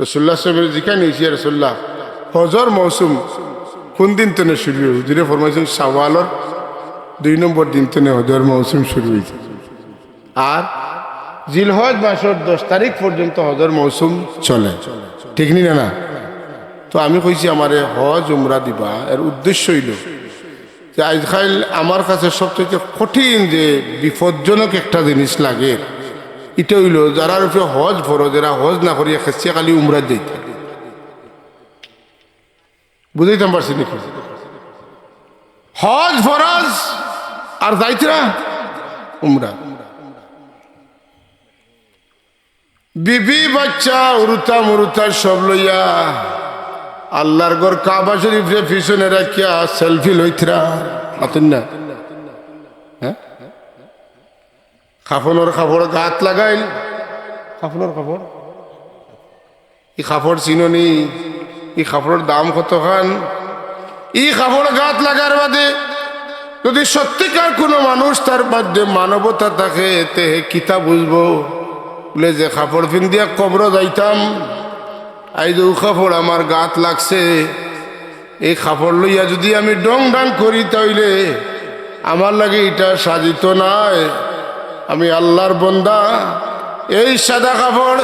রসুল্লাহ সাহেবের জিকা নিয়েছি রসুল্লাহ হজর মৌসুম কোন দিন তেনে শুরু হয়েছে যেটা ফরমাইছেন শাওয়ালর 2 নম্বর দিন তেনে হজর মৌসুম শুরু হয়েছে আর জিলহজ মাসের 10 তারিখ পর্যন্ত হজর মৌসুম চলে ঠিক নি না? তো আমি কইছি আমারে হজ উমরা দিবা এর উদ্দেশ্য হইল যে আজকাল আমার কাছে সবচেয়ে কঠিন যে বিপজ্জনক একটা জিনিস লাগে এটা হইল যারা উপরে হজ ফরজ এরা হজ না করিয়া খেসিয়া খালি উমরা যাইতে বুঝাইতাম পারছি নাকি? হজ ফরজ আর যাইতরা উমরা বিবি বাচ্চা উরুতা মুরুতা সব লইয়া আল্লাহর ঘর কাবা শরীফে পিছনে রাখিয়া সেলফি লইতরা আতেন না হ্যাঁ কাফনের কাপড় গাত লাগাইল কাফনের কাপড় ই কাপড় চিননি ই কাপড়ের দাম কত খান ই কাপড় গাত লাগার বাদে যদি সত্যিকার কোনো মানুষ তার মধ্যে মানবতা থাকে তে কিতা বুঝবো বলে যে কাপড় পিন দিয়া কবর যাইতাম আইজ ও কাপড় আমার গাত লাগছে এই কাপড় লইয়া যদি আমি ডং ডাং করি তাইলে আমার লাগে এটা সাজিত নাই আমি আল্লাহর বন্দা এই সাদা কাপড়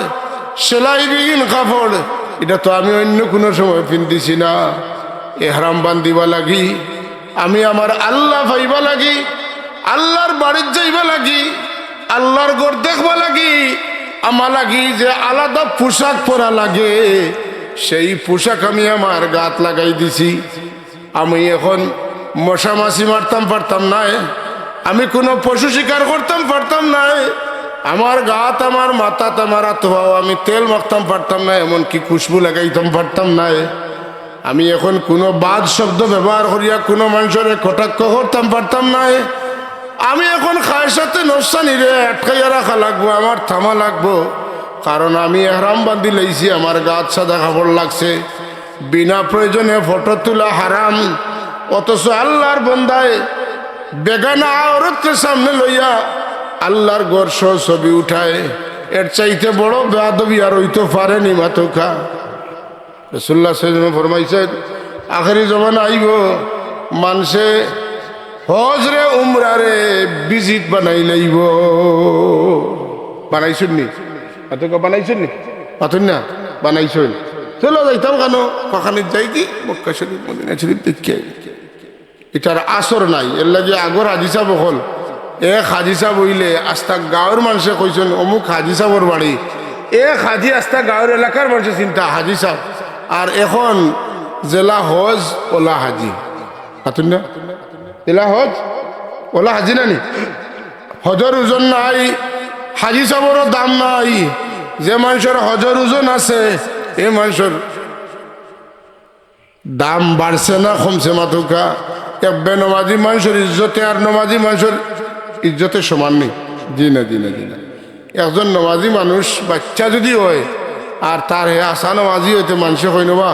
সেলাইবিহীন কাপড় এটা তো আমি অন্য কোনো সময় পিন্দিছি না এহরাম বান্দিবা লাগি আমি আমার আল্লাহ পাইবা লাগি আল্লাহর বাড়ির যাইবা লাগি আল্লাহর ঘর দেখবা লাগি আমার লাগি যে আলাদা পোশাক পরা লাগে সেই পোশাক আমি আমার গাত লাগাই দিছি আমি এখন মশা মাছি মারতাম পারতাম না আমি কোনো পশু শিকার করতাম পারতাম না আমার গাত আমার মাথাত আমার আত্মাও আমি তেল মাখতাম পারতাম না এমনকি খুশবু লাগাইতাম পারতাম না আমি এখন কোনো বাদ শব্দ ব্যবহার করিয়া কোনো মানুষের কটাক্ষ করতাম পারতাম না আমি এখন খায়ের সাথে নফসানি রে আটকাইয়া রাখা লাগবো আমার থামা লাগবো কারণ আমি এহরাম বান্ধি লাইছি আমার গাত সাদা কাপড় লাগছে বিনা প্রয়োজনে ফটো তোলা হারাম অথচ আল্লাহর বন্দায় বেগানা আওরতকে সামনে লইয়া আল্লাহর ঘর ছবি উঠায় এর চাইতে বড় বেয়াদবি আর হইতে পারেনি মাতোকা রাসূলুল্লাহ সাল্লাল্লাহু আলাইহি ওয়াসাল্লাম ফরমাইছেন আখেরি জমানা আইব মানুষে হজ রে উমরা রে ভিজিট বানাই লইব বানাইছুন নি মাতোকা বানাইছুন নি পাতুন না বানাইছুন চলো যাইতাম কেন কখানে যাই কি মক্কা শরীফ মদিনা শরীফ দেখে এটার আসর নাই এর লাগে আগর হাজি সাহেব হল এক হাজি সাহেব হইলে আস্তা গাঁৱৰ মানুষে কইছেন অমুক হাজি সাহেবর বাড়ি এক হাজি আস্তা গাঁৱৰ এলাকার মানুষে চিন্তা হাজি সাহেব আর এখন জেলা হজ ওলা হাজি পাতুন না জেলা হজ ওলা হাজি নানি হজর ওজন নাই হাজি সাহেবরও দাম নাই যে মানুষের হজর ওজন আছে এই মানুষের দাম বাড়ছে না কমছে মাতুকা এক বেনমাজি মানুষের ইজ্জতে আর নমাজি মানুষের ইজ্জতে সমান নেই জি না জি না জি না একজন নমাজি মানুষ বাচ্চা যদি হয় আর তার হে আসা নমাজি হইতে মানুষে হয় নবা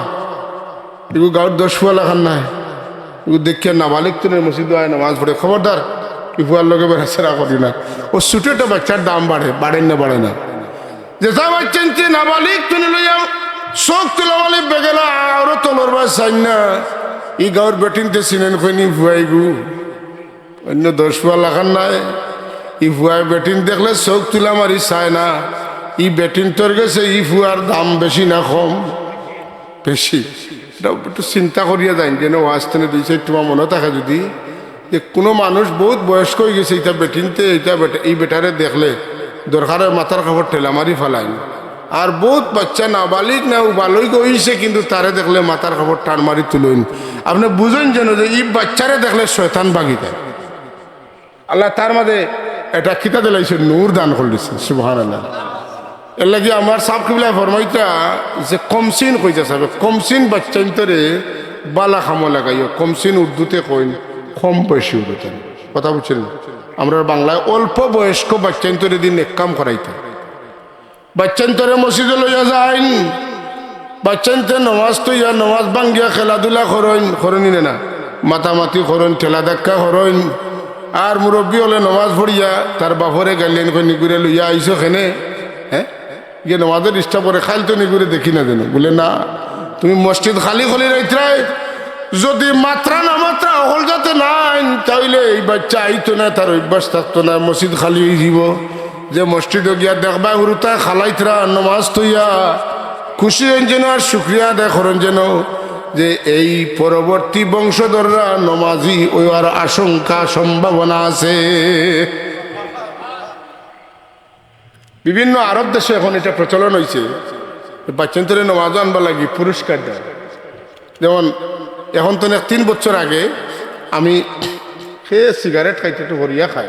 এগুলো গাঁৱৰ 10 ফুয়া লাখান নাই এগুলো দেখিয়া নাবালিক তুলে মসজিদ হয় নামাজ পড়ে খবরদার ইফুয়ার লোকে বেড়াচেরা করি না ও ছোটো একটা বাচ্চার দাম বাড়েন না বাড়ে না যেটা বাচ্চা নাবালিক তুলে লইয়া শোক তোলাবালি বেগেলা আরো তোলর বা চাই না ই গাঁৱৰ বেটিনতে চিনেন খৈনি ভুয়াই গু অন্য 10 ফুয়া লাখান নাই ই ভুয়াই বেটিন দেখলে চোখ তুলা মারি চায় না ই বেটিন তোর গেছে ই ফুয়ার দাম বেশি না কম বেশি এটা একটু চিন্তা করিয়া যাই যেন ওয়াজখানে দিয়েছে তোমার মনে থাকে যদি যে কোনো মানুষ বহুত বয়স্ক হয়ে গেছে এটা বেটিনতে এটা এই বেটারে দেখলে দরকারের মাথার কাপড় ঠেলা মারি ফেলাইন আর বহুত বাচ্চা নাবালিক না ভালোই গইছে কিন্তু তারে দেখলে মাথার কাপড় টান মারি তুলেন আপনি বুঝেন যেন যে এই বাচ্চারে দেখলে শয়তান বাগি দেয় আল্লাহ তার মাঝে এটা খিতা দিলাইছে নূর দান করে দিচ্ছে সুবহানাল্লাহ এর লাগে আমার সাব কিবলা ফরমাইতা যে কমসিন কইতে যাবে কমসিন বাচ্চান্তরে বালা খামো লাগাইও কমসিন উর্দুতে কইন কম বয়সী উর্দুতে কথা বুঝছেন আমরা বাংলায় অল্প বয়স্ক বাচ্চান্তরে দিন এক কাম করাইতে বাচ্চান্তরে মসজিদে লইয়া যাইন বাচ্চান্তে নমাজ তৈয়া নমাজ ভাঙ্গিয়া খেলাধুলা করেন না মাতামাতি করেন ঠেলা ধাক্কা করেন আর মুরব্বী হলে নমাজ পড়িয়া তার বাপরে গাইলেন কই নিগুরে লইয়া আইসো খেনে হ্যাঁ গিয়ে নমাজের ইচ্ছা করে খাইল তো নি করে দেখি না যেন বলে না তুমি মসজিদ খালি খালি রাইত্রায় যদি মাত্রা না মাত্রা অকল যাতে নাই তাইলে এই বাচ্চা আইতো না তার অভ্যাস থাকতো না মসজিদ খালি হয়ে যাব যে মসজিদে গিয়া দেখবা হুরুতায় খালাইতরা নমাজ তৈয়া খুশি হন যেন আর শুক্রিয়া আদায় করেন যেন যে এই পরবর্তী বংশধররা নমাজি ওই আর আশঙ্কা সম্ভাবনা আছে। বিভিন্ন আরব দেশে এখন এটা প্রচলন হয়েছে বাচ্চান্তরে নমাজ আনবা লাগি পুরস্কার দেয়। যেমন এখন তো 3 বছর আগে আমি খেয়ে সিগারেট খাইতে একটু হরিয়া খাই,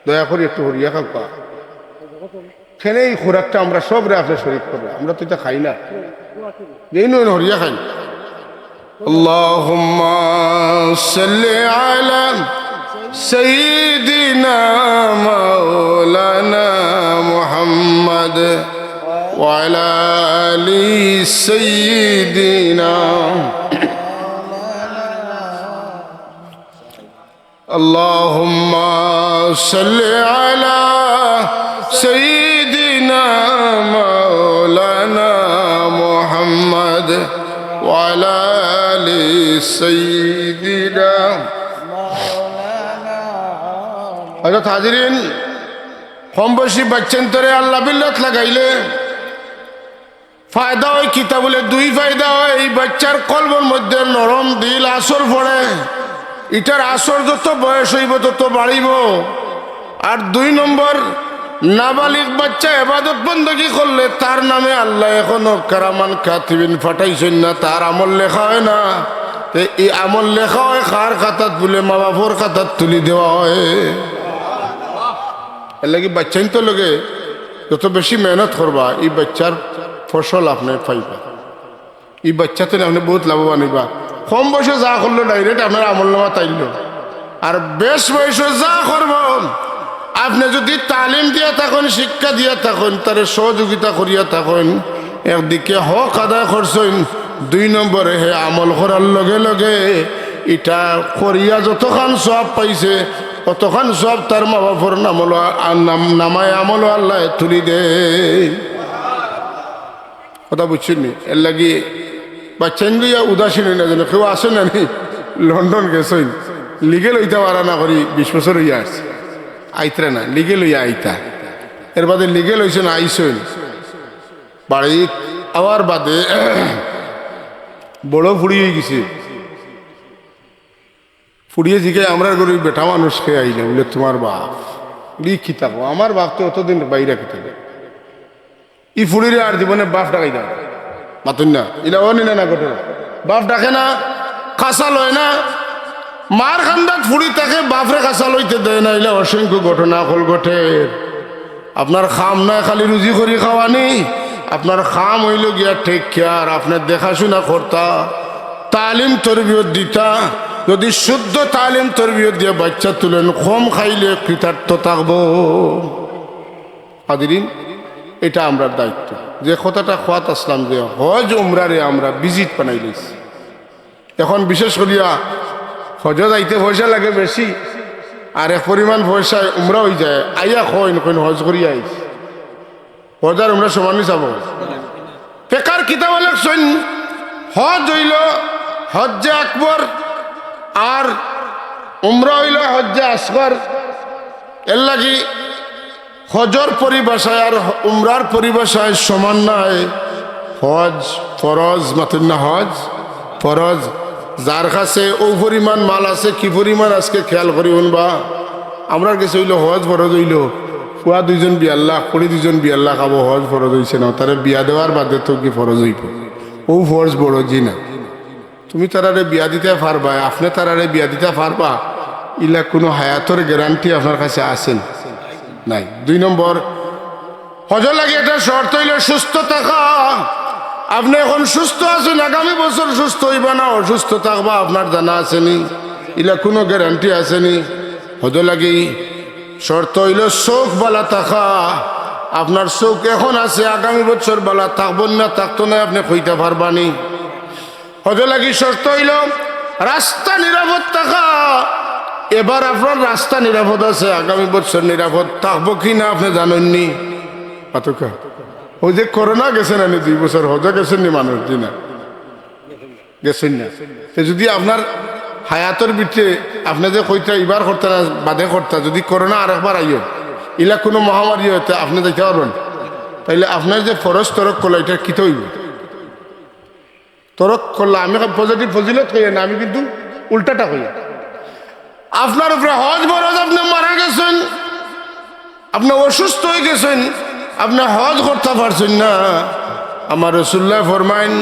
দয়া করে একটু হরিয়া খাওয়া খেলে এই খোরাকটা আমরা সব রে আপনি শরীর করবো, আমরা তো এটা খাই না এই নয় হরিয়া খাই। আল্লাহুম্মা সাল্লি আলা সাইয়্যিদিনা মাওলানা মুহাম্মদ ওয়া আলা আলি সাইয়্যিদিনা আল্লাহুম্মা সাল্লি আলা সাইয়্যিদিনা মাওলানা মুহাম্মদ ওয়া আলা আলি সাইয়্যিদিনা। হযরত হাজিরিন, কম বয়সী বাচ্চান্তরে আল্লাহ বিল্লাত লাগাইলে ফায়দা হয় কিতা বলে 2 ফায়দা হয়। এই বাচ্চার কলবের মধ্যে নরম দিল আসর পড়ে, এটার আসর যত বয়স হইব তত বাড়িব। আর 2 নম্বর, নাবালিগ বাচ্চা ইবাদত বندگی করলে তার নামে আল্লাহ এখনো কারামান কাতিবিন ফাটাইছেন না, তার আমল লেখা হয় না। এই আমল লেখা হয় কার খাতাত বলে মা বাপর খাতাত তুলি দেওয়া হয়। এর লাগি বাচ্চাইন তো লগে যত বেশি মেহনত করবা এই বাচ্চার ফসল আপনি পাইবা। এই বাচ্চাতে আপনি বহুত লাভবান হইবা। কম বয়সে যা করলো ডাইরেক্ট আপনার আমল নামা তাইল, আর বেশ বয়সে যা করব আপনি যদি তালিম দিয়া থাকেন, শিক্ষা দিয়া থাকেন, তার সহযোগিতা করিয়া থাকেন, একদিকে হক আদায় করছেন, 2 নম্বরে হে আমল করার লগে লগে এটা করিয়া যতখান সব পাইছে অতখান সব তার মা বাপর নামায় আমল আল্লাহ তুলি দে। কথা বুঝছেন নি? এর লাগি বাচ্চান গিয়া উদাসীন হই না যেন কেউ আসে না নি লন্ডন গেছেন লিগে লইতে পারা না করি 20 বছর হইয়া আসছে আইতরা না লিগে লইয়া আইতা, এর বাদে লিগে লইছেন আইসেন বাড়ি আবার বাদে বড় ফুড়ি হয়ে গেছে। ফুড়িয়ে জিকে আমরা গরিব বেটা মানুষ খেয়ে আইলে বলে তোমার বাপ কি থাকো, আমার বাপ তো অতদিন বাইরে খেতে ই ফুড়িরে আর জীবনে বাপ ডাকাই দাও মাতুন না ইলা ও নিনা না ঘটে বাপ ডাকে না, কাঁচা লয় না, মার খান্দাত ফুড়ি তাকে বাপরে কাঁচা লইতে দেয় না। ইলা অসংখ্য ঘটনা হল ঘটে। আপনার খাম না খালি রুজি করি খাওয়ানি, আপনার খাম হইল গিয়া টেক কেয়ার, আপনার দেখাশোনা করতা, তালিম তরবিয়ত দিতা। যদি শুদ্ধ তালিম তরবিয়ত দিয়ে বাচ্চা তুলেন কম খাইলে কৃতার্থ থাকবো। হাজিরিন, এটা আমরা দায়িত্ব। যে কথাটা খোয়াত আসলাম যে হজ উমরারে আমরা ভিজিট বানাই লইছি। এখন বিশেষ করিয়া হজ যাইতে পয়সা লাগে বেশি, আর এক পরিমাণ পয়সায় উমরা হয়ে যায়। আইয়া কইন হজ করিয়া আইছি, হজ আর উমরা সমানই চাব। ফেকার কিতাব লেখছেন হজ হইল হজ্জে আকবর আর উমরা হইল হজ্জে আসগর। এর লাগি হজর পরিভাষায় আর উমরার পরিভাষায় সমান নয়। হজ ফরজ মাতুন না, হজ ফরজ। যার কাছে ও পরিমাণ মাল আছে কি পরিমাণ আজকে খেয়াল করি উনবা। আমরা কাছে হইল হজ ফরজ হইল পুয়া 2 জন বিয়াল্লাহ 22 জন বিয়াল্লাহ খাবো, হজ ফরজ হইছে না। তারা বিয়া দেওয়ার বাদে তো কি ফরজ হইব, ও ফরজ বড় জি না। তুমি তারারে বিয়া দিতে পারবা, আপনি তারারে বিয়া দিতে পারবা, ইলা কোনো হায়াতর গ্যারান্টি আপনার কাছে আছেন নাই। 2 নম্বর, হজর লাগে এটা শর্ত হইলে সুস্থ থাকা। আপনি এখন সুস্থ আছেন, আগামী বছর সুস্থ হইবা না অসুস্থ থাকবা আপনার জানা আসেনি, ইলা কোনো গ্যারান্টি আসেনি। হজর লাগে শর্ত হইল চোখ বালা থাকা। আপনার চোখ এখন আছে, আগামী বছর বালা থাকব না থাকতো না আপনি কইতে পারবানি। হজর লাগি শর্ত হইল রাস্তা নিরাপদ থাকা। এবার আপনার রাস্তা নিরাপদ আছে, আগামী বছর নিরাপদ থাকবো কি না আপনি জানেননি। ওই যে করোনা গেছে না 2 বছর হজে গেছেন নি মানুষ জি না গেছেন না যদি আপনার হায়াতের ভিতরে আপনি যে কইটা এবার করতে না বাদে করতে যদি করোনা আর একবার আইও ইলা কোনো মহামারী হইতে আপনি যাইতে পারবেন তাইলে আপনার যে ফরজ তরক করলো এটা কি হইব তরক করলে আমি পজিটিভ ফজিলত কই না আমি কিন্তু উল্টাটা কই আপনার উপরে হজ ফরজ আপনি মারা গেছেন আপনি অসুস্থ হয়ে গেছেন আপনি হজ করতে পারছেন না আমার রাসূলুল্লাহ ফরমাইন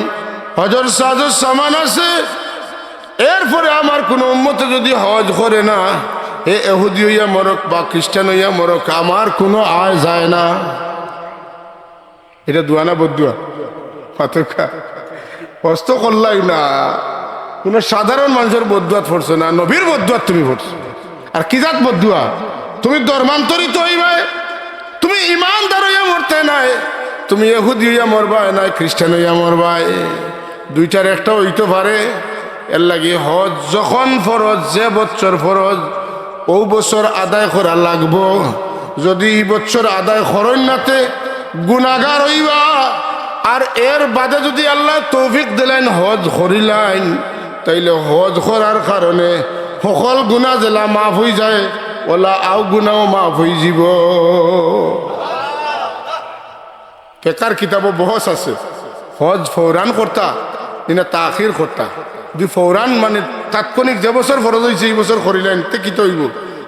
হজর সাজর সামান আছে এরপরে আমার কোন উম্মতে যদি হজ করে না এ ইহুদি হইয়া মরক বা খ্রিস্টান হইয়া মরক আমার কোনো আয় যায় না এটা দুয়া না বদুয়া পাতকা কষ্ট করলাই না কোনো সাধারণ মানুষের বদুয়াত পড়ছো না নবীর বদুয়াত তুমি পড়ছো আর কি জাত বদুয়া তুমি ধর্মান্তরিত হইবে তুমি ইমানদার হইয়া মরতে নাই তুমি ইহুদি হইয়া মরবাই নাই খ্রিস্টান হইয়া মরবাই দুইটার একটা হইতে পারে এর লাগি হজ যখন ফরজ যে বছর ফরজ ও বছর আদায় করা লাগবো যদি এই বছর আদায় করেন নাতে গুনাহগার হইবা আর এর বাদে যদি আল্লাহ তৌফিক দিলেন হজ করিলেন তাইলে হজ করার কারণে সকল গুনাহ জেলা মাফ হয়ে যায় ওলা আও গুনাও মাফ হয়ে যাব ফিকার কিতাবও বহস আছে হজ ফৌরান করতা না তাখির করতা যদি ফৌরান মানে তাৎক্ষণিক যে বছর ফরজ হয়েছে এই বছর করিলেন তে কি হইব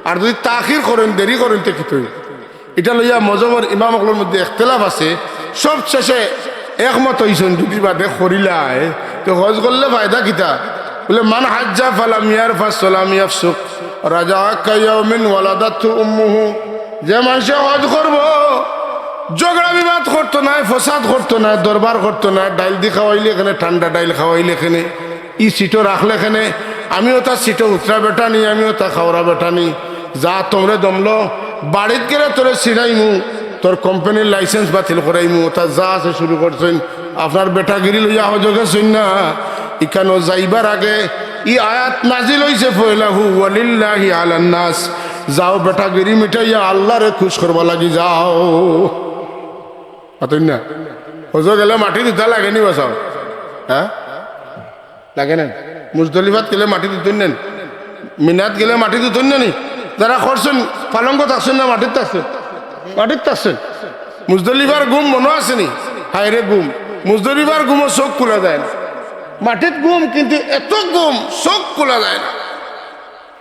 আর যদি তাখির করেন দেরি করেন তে কি হইব এটা লইয়া মজহবের ইমামগুলোর মধ্যে ইখতিলাফ আছে সব শেষে একমত হইছেন যদি বাদে করিলাই তো হজ করলে ফায়দা কিতা বলে মান হাজ্জা ফালাম ইয়ারফাস ওয়ালাম ইয়াফসুক রাজা কায়াউমিন ওয়ালাদাতু উম্মুহু যে মানুষ হজ করব ঝগড়া বিবাদ করতো না ফসাদ করতো না দরবার করতো না ডাইল দি খাওয়াইলে এখানে ঠান্ডা ডাইল খাওয়াইলে এখানে ই সিটও রাখলে এখানে আমিও তার সিটও উতরা বেটা নি আমিও তা খাওয়া বেটা নি যা তোমরে দমলো বাড়িত গেলে তোরে ছিড়াইমু তোর কোম্পানির লাইসেন্স বাতিল করাইমু তা যা আছে শুরু করছেন আপনার বেটাগিরি লইয়া হজে গেছেন না ইকানো যাইবার আগে ই আয়াত নাজিল হইছে ফয়লাহু ওয়ালিল্লাহি আলান নাস যাও বেটাগিরি মিটাইয়া আল্লাহরে খুশ করবা লাগি যাও পাতেন না হজে গেলে মাটি দিতে লাগেনি বাসাও হ্যাঁ লাগে না মুজদলিফাত গেলে মাটি দিতেন নেন মিনাত গেলে মাটি দিতেন না নি যারা করছেন পালঙ্গ থাকছেন না মাটির থাকছেন মাটির থাকছেন মুজদলিফার ঘুম মনে আসেনি হায়রে ঘুম মুজদলিফার ঘুমও চোখ খোলা যায় না মাটির ঘুম কিন্তু এত ঘুম চোখ খোলা যায় না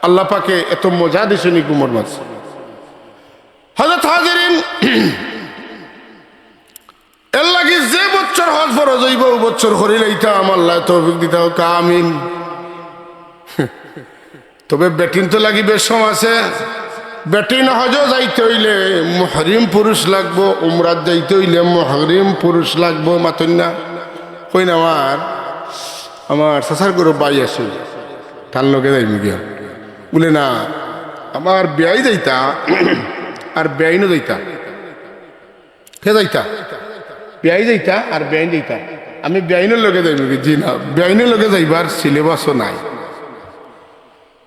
আল্লাহ পাকে এত মজা দিছেনি ঘুমর মাঝ হযরত হাজিরিন এর লাগি যে বছর হজ ফরজ হইব ও বছর করিলাইতাম আল্লাহ তৌফিক দিতে হোক আমিন তবে বেটিন তো লাগিবে সম আছে বেটিন হজ যাইতে হইলে মুহরিম পুরুষ লাগবো উমরাত যাইতে হইলে মুহরিম পুরুষ লাগবো মাতন না কই না আমার সাসার করে বাই আছে তার লগে যাইমি গিয়া বলে না আমার বেয়াই যাইতা আর বেআইনও যাইতা কে যাইতা বেআই যাইতা আর বেআইন যাইতা আমি বেআইনের লগে যাইমি জি না বেআইনের লগে যাইবার সিলেবাসও নাই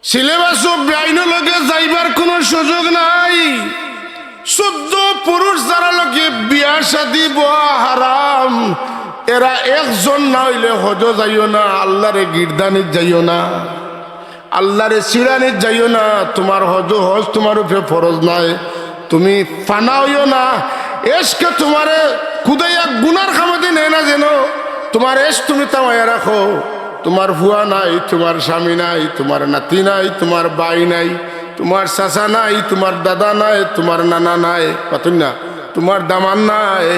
সিলেবাসও বেআইনের লগে যাইবার কোনো সুযোগ নাই শুদ্ধ পুরুষ যারা লগে বিয়া শাদী বয়া হারাম এরা একজন না হইলে হজ যাইও না আল্লাহরে গির্দানিত যাইও না আল্লাহরে সিরানিত যাইও না তোমার হজ তোমার উপরে ফরজ নাই তুমি ফানা হইও না এসকে তোমারে খুদাইয়া গুনার খামতে নেয় না যেন তোমার এস তুমি তামাইয়া রাখো তোমার ভুয়া নাই তোমার স্বামী নাই তোমার নাতি নাই তোমার বাই নাই তোমার চাচা নাই তোমার দাদা নাই তোমার নানা নাই পাতুন না তোমার দামান নাই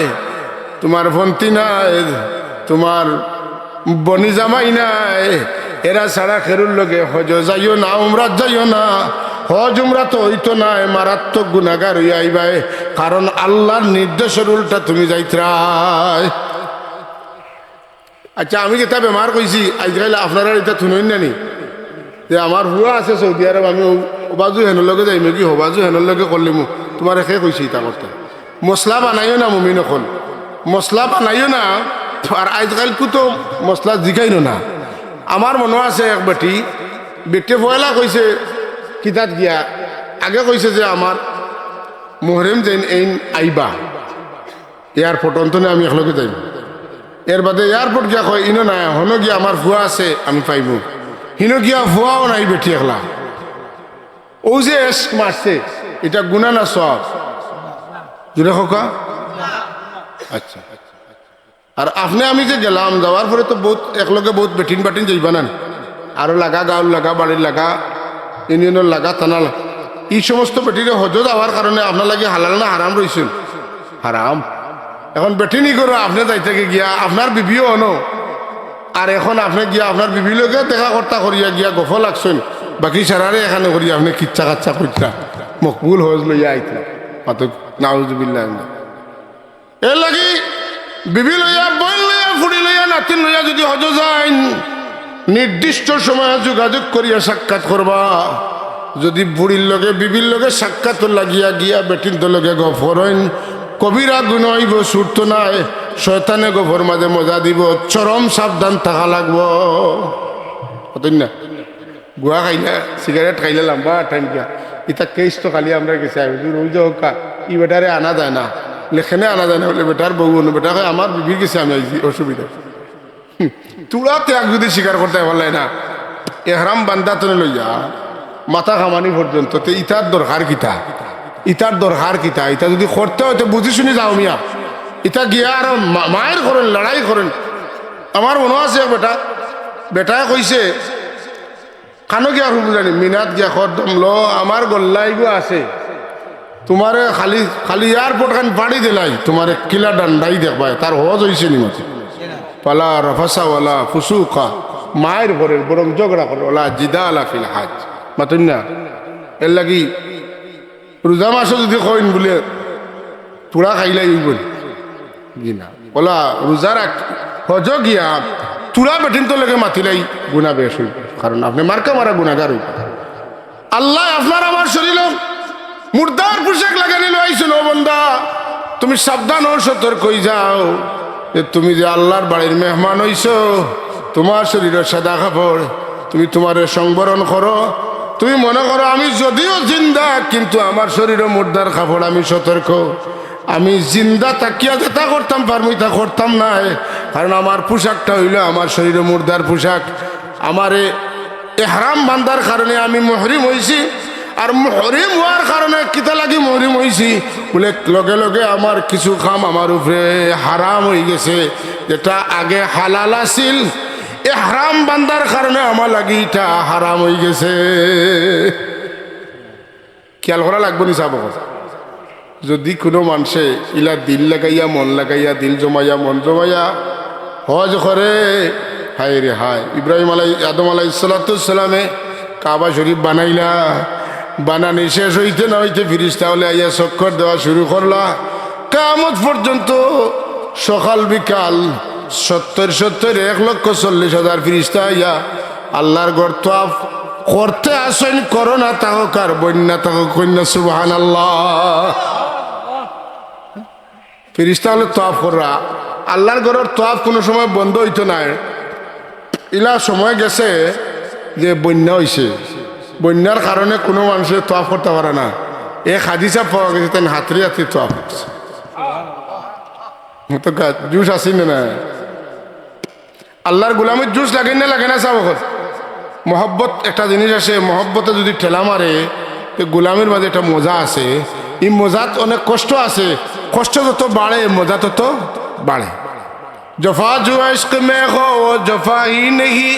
তোমার ভন্তি নাই তোমার বনি জামাই নাই এরা ছাড়া খেরুর লগে হজ যাইও না উমরাত যাইও না হজ উমরা তো হইতো নাই মারাত্মক গুনাহগার হইয়া আইবাই কারণ আল্লাহর নির্দেশের উল্টা তুমি যাইত্রাই আচ্ছা আমি যেটা বেমার কইছি আজকাল আপনারা এটা শুনেন নানি যে আমার ভুয়া আছে সৌদি আরব আমি ওবাজু হেনের লগে যাইম কি হবাজু হেনের লগে করলি মু তোমার একে কইছি এটা করতে মশলা বানাইও না মুমিন এখন মশলা বানাইও না আর আজকাল তো মশলা জিকাইনো না আমার মনে আছে এক বেটি পয়লা কইছে কিতাত গিয়া আগে কইছে যে আমার মোহরেম যেন এই আইবা এয়ারপোর্ট অন্তনে আমি একলগে যাইব এর বাদে এয়ারপোর্ট গিয়া কয় ইনো নাই হনো গিয়া আমার ভুয়া আছে আমি পাইব হিনো গিয়া ভুয়াও নাই বেটি একলা ও যে এস্ক মারছে এটা গুনাহ না সওয়াব জুড়ে খোকা আচ্ছা আর আপনি আমি যে গেলাম যাওয়ার পরে তো বহুত একলগে বহুত বেটিন বাটিন যাইবা না আরো লাগা গাঁর লাগা বাড়ির লাগা ইউনিয়নের লাগা থানা এই সমস্ত বেটিরে হজ যাওয়ার কারণে আপনার লাগে হালাল না হারাম রয়েছেন হারাম এখন বেটিনি করো আপনি যাই থেকে গিয়া আপনার বিবিও হনো আর এখন আপনি গিয়া আপনার বিবি লোকে দেখা কর্তা করিয়া গিয়া গফ লাগছেন বাকি সারারে এখানে করিয়া আপনি কিচ্ছা কাচ্চা করছা মকবুল হজ লইয়া আইতা মাতো নাউজুবিল্লাহ এর লাগি বিবি লইয়া বই লইয়া ফুড়ি লইয়া নাতিন লইয়া যদি হজ যায় নির্দিষ্ট সময়ে যোগাযোগ করিয়া সাক্ষাৎ করবা যদি বুড়ির লগে বিবির লগে সাক্ষাৎ লাগিয়া গিয়া বেটিন তো লগে গফর হইন কবিরা গুণ হইব সুরত নাই শয়তানে গফর মাঝে মজা দিব চরম সাবধান থাকা লাগবো হতই না গুয়া খাইলে সিগারেট খাইলে লম্বা টাইম গিয়া ইতা কেস তো খালি আমরা গেছি ওই যে হোক ই বেটারে আনা যায় না লেখেনে আনা যায় না বলে বেটার বউ বেটা আমার বিবির গেছে আমি আইছি অসুবিধা তুলা ত্যাগ যদি স্বীকার করতে পারলে না এহরাম বান্দা তো লইয়া মাথা খামানি পর্যন্ত ইটার দরকার কিতা ইটার দরকার কিতা ইটা যদি করতে হয়তো বুঝি শুনি যাও মিয়া ইটা গিয়া আর মায়ের করেন লড়াই করেন আমার মনে আছে বেটায় কইছে কানো গিয়া আর জানি মিনাত গিয়া খরদম লো আমার গল্লাই গো আছে তোমারে খালি খালি এয়ারপোর্ট খান পাড়ি দিলাই তোমারে কিলা ডান্ডাই দেখবাই তার হজ হয়েছে নি মতে পালা রফাসা ওয়ালা ফুসুকা মায়ের ঘরের বরং ঝগড়া করে ওলা জিদালা ফিল হাজ মাতুন না এর লাগি রোজা মাসও যদি কইন বলে তোরা খাইলাই বল জি না ওলা রোজা রাখ হজ গিয়া তোরা বেটিন তো লেগে মাতিলাই গুণা বেশ হইব কারণ আপনি মার্কা মারা গুণাগার হইব আল্লাহ আপনার আমার শরীর মুর্দার পোশাক লাগানি লইছিল বন্দা তুমি সাবধান ও সতর্ক হয়ে যাও যে তুমি যে আল্লাহর বাড়ির মেহমান হইছো তোমার শরীরের সাদা কাপড় তুমি তোমার সংবরণ করো তুমি মনে করো আমি যদিও জিন্দা কিন্তু আমার শরীরে মুর্দার কাপড় আমি সতর্ক আমি জিন্দা তাকিয়া যেটা করতাম পারমি তা করতাম না কারণ আমার পোশাকটা হইল আমার শরীরে মুর্দার পোশাক আমার এহরাম বান্ধার কারণে আমি মুহরিম হইছি আর মুহরিম হওয়ার কারণে কিতা লাগি মুহরিম হইছি বলে লগে লগে আমার কিছু কাম আমার উপরে হারাম হয়ে গেছে যেটা আগে হালাল আছিল এহরাম বান্ধার কারণে আমার লাগি এটা হারাম হয়ে গেছে খেয়াল করা লাগবে নি চাব যদি কোনো মানুষে ইলা দিল লাগাইয়া মন লাগাইয়া দিল জমাইয়া মন জমাইয়া হজ করে হায় রে হায় ইব্রাহিম আদম আলাইহিসসালামে কাবা শরীফ বানাইলা বানানি শেষ হইতে না হইতে ফিরিস্তা হলে আইয়া চক্কর দেওয়া শুরু করলা কিয়ামত পর্যন্ত সকাল বিকাল 70 1,40,000 ফিরিস্তা আইয়া আল্লাহর ঘর তওয়াফ করতে আসেন করোনা তাহক আর বন্যা তাহক কন্যা সুবহানাল্লাহ ফিরিস্তা হলে তওয়াফ করা আল্লাহর ঘরের তওয়াফ কোনো সময় বন্ধ হইতো না ইলা সময় গেছে যে বন্যা হইছে বন্যার কারণে কোনো মানুষের তওয়াফ করতে পারে না এক হাদিসা পাওয়া গেছে তাই হাতরে হাতে তওয়াফ করছে তো জুস আসি না আল্লাহর গোলামের জুস লাগে না সব মহব্বত একটা জিনিস আছে মহব্বতে যদি ঠেলা মারে গোলামের মাঝে একটা মজা আছে এই মজাত অনেক কষ্ট আছে কষ্ট যত বাড়ে মজা তত বাড়ে জফা জো ইश्क में हो वो जफा ही नहीं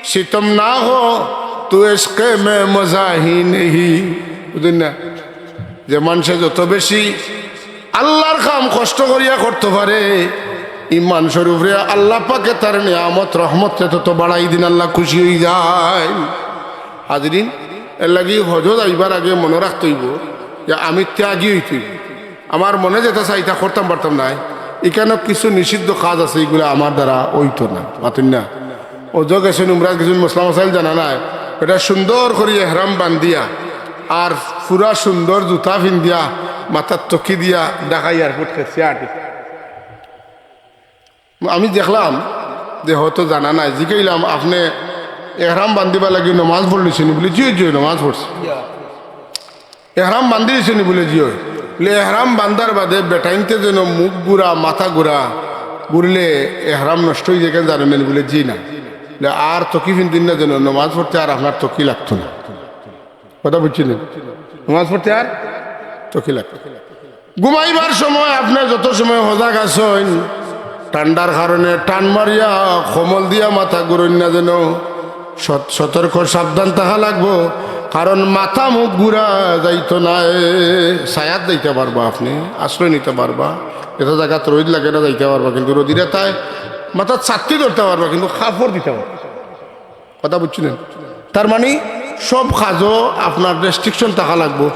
सितम ना हो তো ইश्क में मजा ही नहीं বুঝলেন না যে মানুষে যত বেশি আল্লাহর কাম কষ্ট করিয়া করতে পারে ইমান শরীফে আল্লাহ পাকে তার নিয়ামত রহমত তত বাড়াই দিন আল্লাহ খুশি হয়ে যায় হাজরিন এর লাগি হজ যাইবার আগে মনে রাখতে হইব যে আমি ত্যাগী হইতে আমার মনে যেটা চাইতা করতাম পারতাম না এখানে কিছু নিষিদ্ধ কাজ আছে এগুলো আমার দ্বারা হইতো না পাতুন না ওজো গেছেন উমরা গেছেন মুসলাম মাসাইল জানা নাই এটা সুন্দর করে এহরাম বান্ধিয়া আর পুরা সুন্দর জুতা পিন্ধিয়া মাথার তকি দিয়া ঢাকা এয়ারপোর্ট খেয়েছে আটি আমি দেখলাম যে হয়তো জানা নাই জিকাইলাম আপনি এহরাম বান্ধিবা লাগি নমাজ পড়লিছেন বলে জিও জিও নমাজ পড়ছে এহরাম বান্ধি দিছেন বলে জিও এহরাম বান্দার বাদে বেটাইনতে যেন মুখ গুড়া মাথা গুড়া ঘুরলে এহরাম নষ্ট হয়ে যায় জানেন বলে জি না আর তকি দিন না যেন নমাজ পড়তে আর আপনার তকি লাগতো না কথা বুঝছেন নমাজ পড়তে আর তকি লাগতো ঘুমাইবার সময় আপনার যত সময় সজাগ আছেন ঠান্ডার কারণে টান মারিয়া কমল দিয়া মাথা ঘুরন না যেন সতর্ক সাবধান থাকা লাগবো কারণ মাথা মুখ ঘুরা যাইতো না ছায়াত যাইতে পারবা আপনি আশ্রয় নিতে পারবা এটা জায়গাত রোদ লাগে না যাইতে পারবা কিন্তু রোদিরে তাই মাথার ছাত্রী ধরতে পারবা কিন্তু কাপড় দিতে পারবা কথা বুঝছিলেন তার মানে সব কাজও আপনার রেস্ট্রিকশন থাকা লাগবো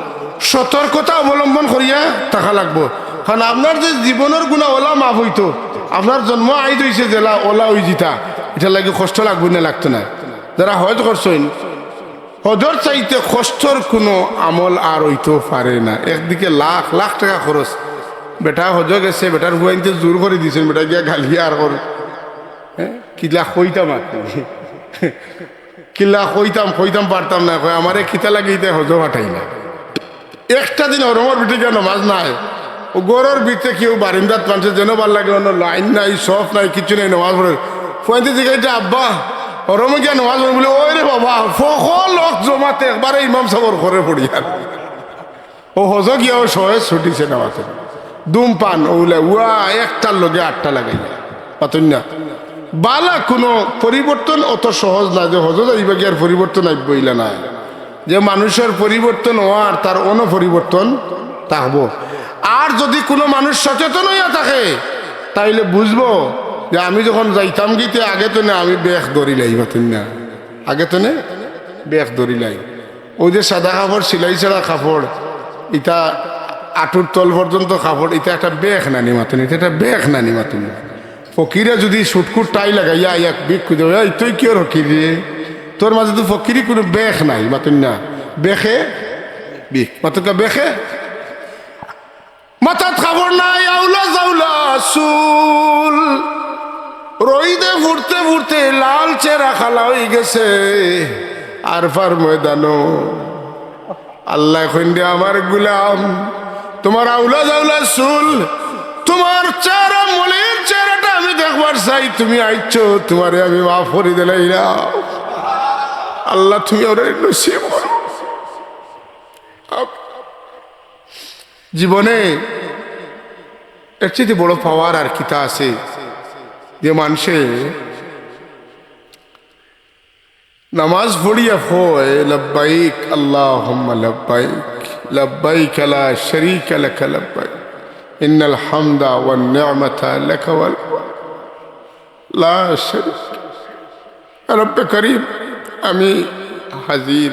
সতর্কতা অবলম্বন করিয়া থাকা লাগবো কারণ আপনার যে জীবনের গুণা ওলা মাফ হইতো আপনার জন্ম আইত হয়েছে জেলা ওলা হয়ে জিতা এটা লাগে কষ্ট লাগবে না লাগতো না যারা হজ করছেন হজর চাইতে কষ্টর কোনো আমল আর হইতেও পারে না একদিকে লাখ লাখ টাকা খরচ বেটা হজ গেছে বেটার হুয়াইতে জোর করে দিয়েছেন বেটা গিয়া গালিয়া আর কর হ্যাঁ কিলা কইতাম আর কিলা কইতাম পারতাম না কয় আমারে খিতা লাগিয়ে হজ পাঠাই না একটা দিন ওরমর বিটে গিয়ে নমাজ নাই ও গরুর ভিতরে কেউ বারিন্দাত মানুষের যেন ভাল লাগে অন্য লাইন নাই সফ নাই কিছু নেই নমাজ পড়ে পয়েন্টে দিকে এটা আব্বা ওরমে গিয়ে নমাজ পড়ে বলে ওই রে বাবা সকল লোক জমাতে একবারে ইমাম সাবর করে পড়ি আর ও হজ গিয়াও সহজ ছুটিছে নামাতে দুম পান ওগুলা উয়া একটার লগে আটটা লাগাই পাতুন না বালা কোনো পরিবর্তন অত সহজ না যে হজ যাইবা গিয়ার পরিবর্তন আইব ইলা না যে মানুষের পরিবর্তন হওয়ার তার পরিবর্তন থাকবো আর যদি কোনো মানুষ সচেতন হইয়া থাকে তাইলে বুঝবো যে আমি যখন যাইতাম গিতে আগে তো না আমি বেখ ধরিলাই পাতুন না আগে তো না বেখ ধরিলাই ওই যে সাদা কাপড় সিলাই ছাড়া কাপড় ইটা আঁটুর তল পর্যন্ত কাপড় এটা একটা বেখ নানি মাতুন এটা একটা বেখ নানি মাতুন ফকিরা যদি সুটকুট টাই লাগাইয়া এক বিক খুঁজে এই তুই কি রকি রে তোর মাঝে তো ফকিরি কোনো বেখ নাই মাতুন না বেখে বিক মাতুকা বেখে মাথাত খাবার নাই আউলা জাউলা চুল রইদে ফুরতে ফুরতে লাল চেরা খালা হয়ে গেছে আর ফার ময়দানো আল্লাহ খন্ডে আমার গুলাম তোমার আউলা জাউলা চুল তোমার চেহারা মলির চেহারাটা আমি দেখবার চাই তুমি আইছো তোমারে আমি মাফ করে দিলাই না আল্লাহ তুমি ওরে নসিব করো জীবনে এর চেয়ে বড় পাওয়ার আর কিতা আছে যে মানুষে নামাজ পড়িয়া হয় লব্বাইক আল্লাহুম্মা লব্বাইক লব্বাইক লা শারীকা লাক লব্বাইক ইন্নাল হামদা ওয়ান নি'মাতা লাক ওয়াল লা শারীক রব্বে করিম আমি হাজির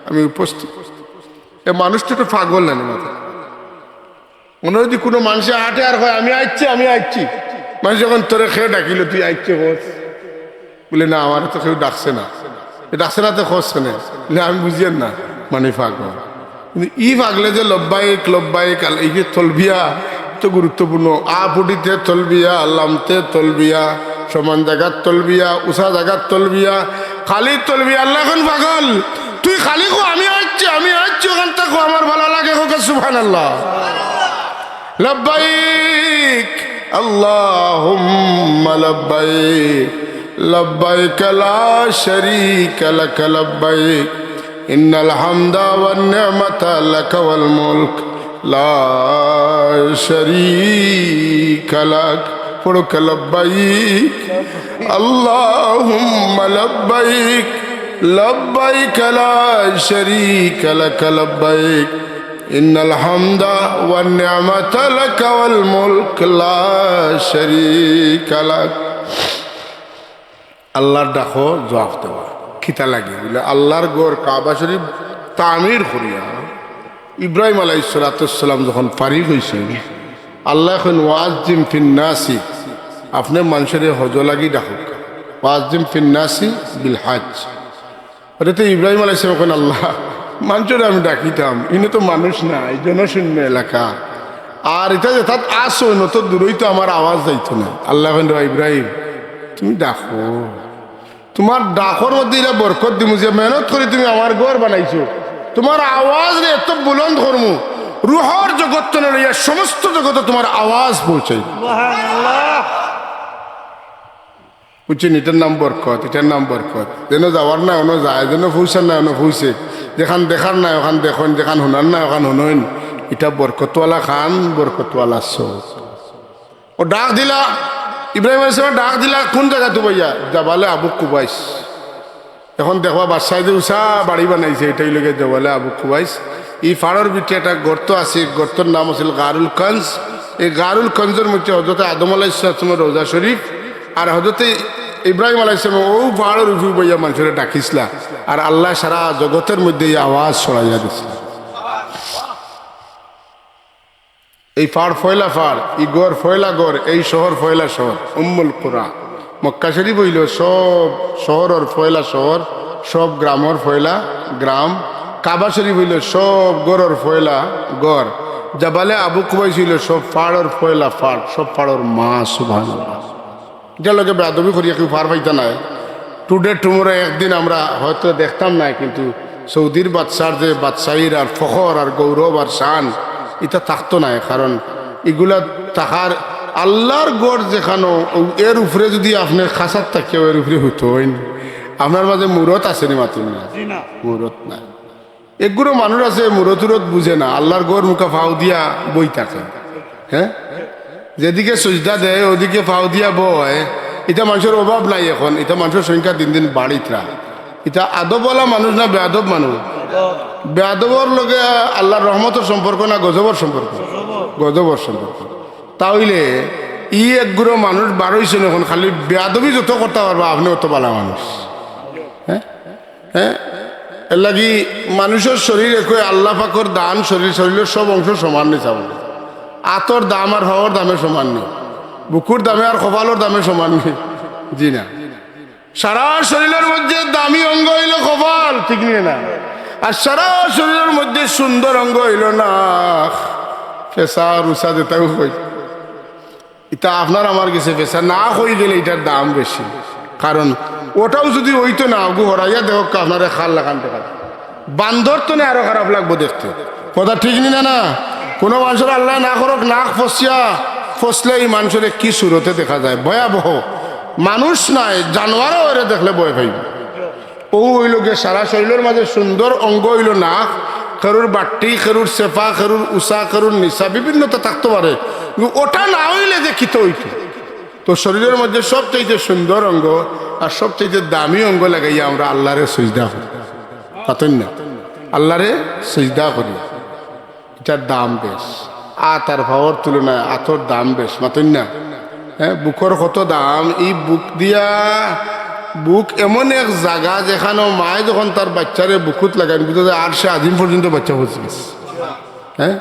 আমি উপস্থিত এ মানুষটা তো পাগল না মাথা মনে যদি কোনো মানুষের হাটে আর হয় আমি আইচ্ছি মানুষ যখন তোরে খেয়ে ডাকিল তুই আইচ্ছে হোস বলে না আমার তো কেউ ডাকছে না তো খসছে না বলে আমি বুঝিয়েন না মানে পাগল কিন্তু ই পাগলে যে লব্বাইক এই যে তলবিয়া তো গুরুত্বপূর্ণ ফুটিতে তলবিয়া লামতে তলবিয়া সমান জায়গার তলবিয়া উষা জায়গার তলবিয়া খালি তলবিয়া আল্লাহ এখন পাগল তুই খালি কো আমি আইচ্ছি ওখান থেকে আমার ভালো লাগে হোক সুবহানাল্লাহ লব্বাইক আল্লাহুম্মা লব্বাইক লব্বাইক লা শারীকা লাক লব্বাইক ইন্নাল হামদা ওয়ান নি'মাতা লাক ওয়াল মুলক লা শারীকা লাক পড়ো লব্বাইক আল্লাহুম্মা লব্বাইক লব্বাইক লা শারীকা লাক লব্বাইক ইন্নাল হামদা ওয়ান নি'মাতা লাক ওয়াল মুলক লা শারীকা লাক আল্লাহর ডাকো জবাব দেওয়া খিতা লাগে বলে আল্লাহর গড় কাবা শরীফ তামির করিয়া ইব্রাহিম আলাইহিস সালাম যখন ফারিগ হয়েছেন আল্লাহ এখন ওয়াজিম ফিন নাসি আপনি মানুষের হজ লাগি ডাকুক ওয়াজিম ফিন নাসি বিল হজ ওটাতে ইব্রাহিম আলাইহিস সালাম এখন আল্লাহ মানুষের আমি ডাকিতাম ইনি তো মানুষ না এই জনশূন্য এলাকা আর এটা যে তাত আসো নত দূরই তো আমার আওয়াজ যাইতো না আল্লাহ ইব্রাহিম তুমি ডাকো তোমার ডাকর মধ্যে এটা বরকত দিমু যে মেহনত করে তুমি আমার ঘর বানাইছো তোমার আওয়াজ রে এত বুলন্দ করমু রুহর জগৎ তো লইয়া সমস্ত জগতে তোমার আওয়াজ পৌঁছাই। বুঝছেন, এটার নাম বরকত, এটার নাম বরকত। যেন যাওয়ার না অন্য যায়, যেন ফুসেন না অন্য ফুসে, যেখান দেখার না ওখান দেখুন, যেখান হুনার না ওখান হুনইন। এটা বরকতওয়ালা খান, বরকতওয়ালা সব। ও ডাক দিলা, ইব্রাহিম আলাইহিস সালাম ডাক দিলা, কোন জায়গা তো ভাইয়া? জাবালে আবু কুবাইস। এখন দেখবা বাদশাহ উষা বাড়ি বানাইছে, এটাই লোকে জাবালে আবু কুবাইস। এই ফাড়ের ভিতরে একটা গর্ত আছে, গর্তর নাম আছিল গারুল কঞ্জ। এই গারুল কঞ্জের মধ্যে হযরত আদম আলাইহিস সালামের রোজা শরীফ আর হযরত ইব্রাহিম আলাইহিস সালাম ও পাহাড়ের উপর বইয়া মানুষের ডাকিসলা, আর আল্লাহ সারা জগতের মধ্যে এই আওয়াজ ছড়াইয়া দিছিল। এই ফাড় ফয়লা ফাড়, এই গড় ফয়লা গড়, এই শহর ফয়লা শহর, উম্মুল কুরা। মক্কা শরীফ হইল সব শহরের ফয়লা শহর, সব গ্রামের ফয়লা গ্রাম। কাবা শরীফ হইল সব গড়ের ফয়লা গড়। জাবালে আবু কুবাইস হইল সব ফাড়ের ফয়লা ফাড়, সব ফাড়ের মা। সুবহানাল্লাহ। এটা লোকে বেয়াদবি করিয়া কেউ পার পাইতা নাই। টুডে টুমোরো একদিন আমরা হয়তো দেখতাম না, কিন্তু সৌদির বাদশার যে বাদশাহীর আর ফখর আর গৌরব আর শান এটা থাকতো না। কারণ এগুলা তাহার আল্লাহর গড় যেখানো, এর উপরে যদি আপনার খাসার থাকেও এর উপরে হইতো। আপনার মাঝে মূরত আছে নি? মাতুন না, মূরত নাই। এগুলো মানুষ আছে মূরত বুঝে না, আল্লাহর গড় মুখা ফাও দিয়া বই থাকে। হ্যাঁ, যেদিকে সজদা দেয় ওদিকে ফাও দিয়া বয়। এটা মানুষের অভাব নাই এখন, এটা মানুষের সংখ্যা দিন দিন বাড়িতরা। এটা আদবওয়ালা মানুষ না বেয়াদব মানুষ? বেয়াদবর লগে আল্লাহর রহমতের সম্পর্ক না গজবর সম্পর্ক? গজবর সম্পর্ক। তাহলে ই একগুলো মানুষ বারোইছেন এখন, খালি বেয়াদবি যত করতে পারবা আপনি অত বালা মানুষ। হ্যাঁ হ্যাঁ, এর লাগি মানুষের শরীর একই আল্লাহ পাকর দান, শরীরের সব অংশ সমান নেই। চাবল আতর দাম আর হওয়ার দামে সমান নেই, বুকুর দামে আর কপালের দামে সমান নেই। জি না, সারা শরীরের মধ্যে দামি অঙ্গ হইল কপাল, ঠিক নিয়ে না? আর সারা শরীরের মধ্যে সুন্দর অঙ্গ হইল না পেশা রুষা যেটাও কই। এটা আপনার আমার কাছে পেশা না হয়ে গেলে এটার দাম বেশি। কারণ ওটাও যদি হইতো না, ওগু হরাইয়া দেখ আপনার খাল লাগান দেখা বান্ধর তো না আরো খারাপ লাগবো দেখতে। কথা ঠিক নি না? কোনো মানুষের আল্লাহ না করক নাক ফসলে এই মানুষের কি সুরতে দেখা যায়, ভয়াবহ। মানুষ নাই জানোয়ারও ওরে দেখলে ভয় পাইব। ও হইল গে সারা শরীরের মাঝে সুন্দর অঙ্গ হইল নাক, খেরুর বাট্টি, খেরুর সেফা, খেরুর উষা, খেরুর নিশা, বিভিন্নতা থাকতে পারে। ওটা না হইলে যে কিতো হইতো। তো শরীরের মধ্যে সবচাইতে সুন্দর অঙ্গ আর সবচাইতে দামি অঙ্গ লাগাইয়া আমরা আল্লাহরে সিজদা করি। পাতেন না? আল্লাহরে সিজদা করি, এটার দাম বেশ। আর ভাবর তুলনায় আতর দাম বেশ। মাতেন না? হ্যাঁ, বুকর কত দাম। এই বুক দিয়া, বুক এমন এক জায়গা যেখানে মায় যখন তার বাচ্চারে বুকুত লাগায় বুঝতে আর সে আদিম পর্যন্ত বাচ্চা হচ্ছে। হ্যাঁ,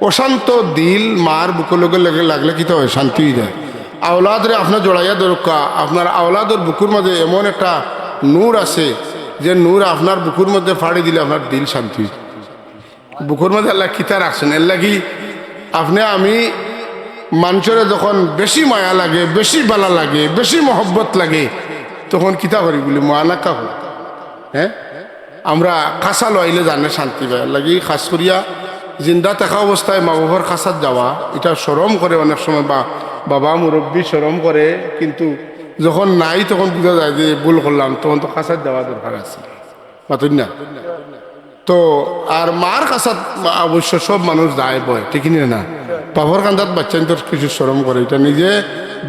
অশান্ত দিল মার বুকের লোকের লাগলে কি তো হয়, শান্তি হয়ে যায়। আওলাদরে আপনার জড়াইয়া দরকার। আপনার আওলাদর বুকুর মধ্যে এমন একটা নূর আছে যে নূর আপনার বুকুর মধ্যে ফাড়ি দিলে আপনার দিল শান্তি। বুকুর মধ্যে আল্লাহ কিতা রাখছেন। এর লাগি আপনি আমি মানুষের যখন বেশি মায়া লাগে, বেশি বালা লাগে, বেশি মহব্বত লাগে, তখন কিতা করি বলি মহানাকা হল। হ্যাঁ, আমরা খাসা লইলে জানে শান্তি পায়। লাগি খাস করিয়া জিন্দা থাকা অবস্থায় মা বাবার খাসাত যাওয়া এটা শরম করে অনেক সময়, বা বাবা মুরব্বী শরম করে, কিন্তু যখন নাই তখন বোঝা যায় যে ভুল করলাম, তখন তো খাসাত যাওয়া দরকার আছে। পাতুন না? তো আর মার খাসাত অবশ্য সব মানুষ যায় বয়, ঠিক না? বাবার কান্দাত বাচ্চা তো কিছু শরম করে। এটা নিজে